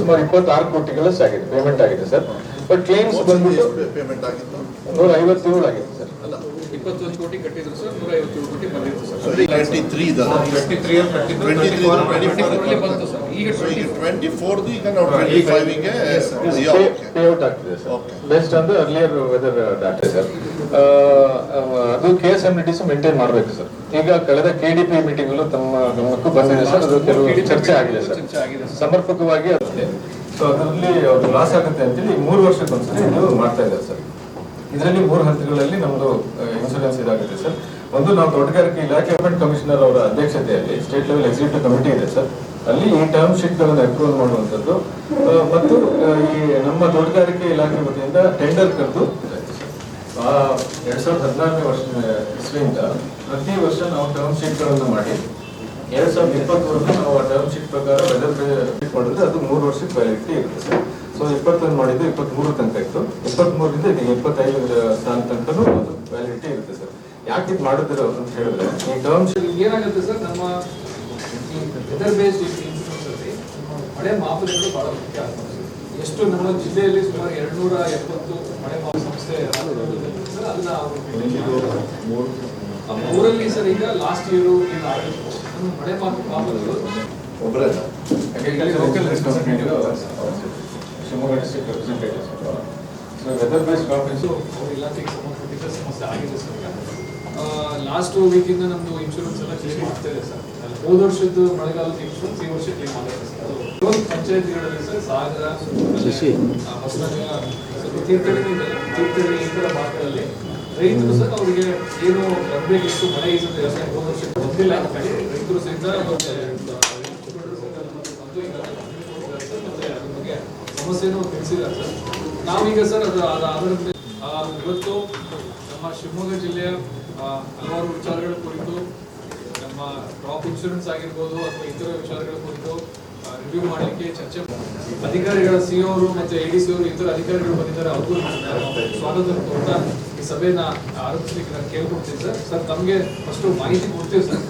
ಸುಮಾರು 26 ಕೋಟಿಗಳ ಆಗಿದೆ, ಪೇಮೆಂಟ್ ಆಗಿದೆ ಸರ್. ಬಟ್ ಕ್ಲೇಮ್ಸ್ ಬಂದ್ಬಿಟ್ಟು ಪೇಮೆಂಟ್ ಆಗಿತ್ತು 157 ಆಗಿದೆ ಸರ್. 21 ಕೋಟಿ ಕಟ್ಟಿದ್ರು ಸರ್, 157 ಕೋಟಿ ಬಂದಿತ್ತು ಸರ್. 23 ಬಂತು ಸರ್. ಈಗ 24 ಈಗ ನಾವು 25 ಗೆ ಪೇಔಟ್ ಆಗ್ತಿದೆ sir, based on the earlier weather data sir. ಅದು KSMDTC ಮೇಂಟೈನ್ ಮಾಡಬೇಕು ಸರ್. ಈಗ ಕಳೆದ KDP ಮೀಟಿಂಗ್ ತಮ್ಮ ಗಮನಕ್ಕೂ ಬಂದಿದೆ ಸರ್, ಅದು ಕೆಲವು ಚರ್ಚೆ ಆಗಿದೆ ಸರ್, ಸಮರ್ಪಕವಾಗಿ ಅಷ್ಟೇ. ಸೊ ಅದರಲ್ಲಿ ಅವ್ರಿಗೆ ಲಾಸ್ ಆಗುತ್ತೆ ಅಂತೇಳಿ 3 ವರ್ಷಕ್ಕೊಂದ್ಸರಿ ಇದು ಮಾಡ್ತಾ ಇದ್ದಾರೆ ಸರ್. ಇದರಲ್ಲಿ 3 ಹಂತಗಳಲ್ಲಿ ನಮ್ದು ಇನ್ಶೂರೆನ್ಸ್ ಇದಾಗುತ್ತೆ ಸರ್. ಒಂದು, ನಾವು ತೋಟಗಾರಿಕೆ ಇಲಾಖೆ ಕಮಿಷನರ್ ಅವರ ಅಧ್ಯಕ್ಷತೆಯಲ್ಲಿ ಸ್ಟೇಟ್ ಲೆವೆಲ್ ಎಕ್ಸಿಕ್ಯೂಟಿವ್ ಕಮಿಟಿ ಇದೆ ಸರ್. ಅಲ್ಲಿ ಈ ಟರ್ಮ್ ಶೀಟ್ ಗಳನ್ನು ಅಪ್ರೂವ್ ಮಾಡುವಂಥದ್ದು ಮತ್ತು ಈ ನಮ್ಮ ತೋಟಗಾರಿಕೆ ಇಲಾಖೆ ವತಿಯಿಂದ ಟೆಂಡರ್ ಕರೆದು 2016ನೇ ವರ್ಷ ಇಸ್ವಿಯಿಂದ ಪ್ರತಿ ವರ್ಷ ನಾವು ಟರ್ಮ್ ಶೀಟ್ ಗಳನ್ನು ಮಾಡಿ 2020 ನಾವು ಆ ಟರ್ಮ್ ಶೀಟ್ ಪ್ರಕಾರ ವೆದರ್ ಮಾಡಿದ್ರೆ ಅದು 3 ವರ್ಷಕ್ಕೆ ವ್ಯಾಲಿಡಿಟಿ ಇರುತ್ತೆ ಸರ್. ಸೊ 21 ಮಾಡಿದ್ದು 23 ತನಕ ಇತ್ತು, 23ರಿಂದ ಇದು 25 ಸಾಲ ತನಕನೂ ಅದು ವ್ಯಾಲಿಡಿಟಿ ಇರುತ್ತೆ ಸರ್. ಯಾಕೆ ಇದು ಮಾಡಿದ್ರು ಅಂತ ಹೇಳಿದ್ರೆ, ಈ ಟರ್ಮ್ ಶೀಟ್ ಏನಾಗುತ್ತೆ ಸರ್, ನಮ್ಮ ವೆದರ್ ಬೇಸ್ಡ್ ಇನ್ಶೂರೆನ್ಸ್ ಅಲ್ಲಿ ಮಳೆ ಮಾಪನಗಳು ಬಹಳ ಮುಖ್ಯ ಆಗ್ತದೆ. ಎಷ್ಟು ನಮ್ಮ ಜಿಲ್ಲೆಯಲ್ಲಿ ಸುಮಾರು 270 ಮಳೆ ಮಾಪನ ಸಂಸ್ಥೆ ಸರ್, ಅದನ್ನ ಮೂರಲ್ಲಿ ಸರ್ ಈಗ ಲಾಸ್ಟ್ ಇಯರ್ ಮಳೆ ಮಾಪನಗಳು ಒಬ್ಬರೇ local responsibility Shivamogga district representatives. So weather based conference ಅವ್ರ ಇಲಾಖೆಗೆ ಸಂಬಂಧಪಟ್ಟಿದ್ದ ಸಮಸ್ಯೆ ಆಗಿದೆ ಸರ್. ಲಾಸ್ಟ್ ವೀಕಿಂದ ನಮ್ದು ಇನ್ಶೂರೆನ್ಸ್ ಎಲ್ಲ ಕ್ಲೇಮ್ ಮಾಡ್ತಾ ಇದೆ ಸರ್. ಹೋದ ವರ್ಷದ ಮಳೆಗಾಲದ ಇನ್ಶೂರೆನ್ಸ್ ಈ ವರ್ಷ ಕ್ಲೇಮ್ ಆಗುತ್ತೆ ಸರ್. ಪಂಚಾಯತ್ಗಳಲ್ಲಿ ಸರ್ ಸಾಗರ, ಹೊಸನಗರ, ತೀರ್ಥಹಳ್ಳಿ ಈ ಥರ ಭಾಗಗಳಲ್ಲಿ ರೈತರು ಸರ್ ಅವರಿಗೆ ಏನು ಬರಬೇಕಿತ್ತು ಮಳೆ ಹೋದ ವರ್ಷ ಬಂದಿಲ್ಲ ಅಂತ ಹೇಳಿ ರೈತರು ಸಹಿತ ಸಮಸ್ಯೆನೂ ತಿಳಿಸಿದ್ದಾರೆ ಸರ್. ನಾವೀಗ ಸರ್ ಅದು ಆಧಾರದ ಮೇಲೆ ಇವತ್ತು ನಮ್ಮ ಶಿವಮೊಗ್ಗ ಜಿಲ್ಲೆಯ ಹಲವಾರು ವಿಚಾರಗಳ ಕುರಿತು, ನಮ್ಮ ಕ್ರಾಪ್ ಇನ್ಶೂರೆನ್ಸ್ ಆಗಿರ್ಬೋದು ಅಥವಾ ಇತರ ವಿಚಾರಗಳ ಕುರಿತು ರಿವ್ಯೂ ಮಾಡಲಿಕ್ಕೆ ಚರ್ಚೆ ಅಧಿಕಾರಿಗಳ CO ಅವರು ಮತ್ತು ADC ಅವರು ಇತರ ಅಧಿಕಾರಿಗಳು ಬಂದಿದ್ದಾರೆ. ಅವ್ರಿಗೂ ಸ್ವಾಗತ ಕೊಡ್ತಾ ಈ ಸಭೆನ ಆರಂಭಿಸಲಿಕ್ಕೆ ನಾನು ಕೇಳ್ಕೊಡ್ತೀನಿ ಸರ್. ತಮಗೆ ಫಸ್ಟ್ ಮಾಹಿತಿ ಕೊಡ್ತೀವಿ ಸರ್.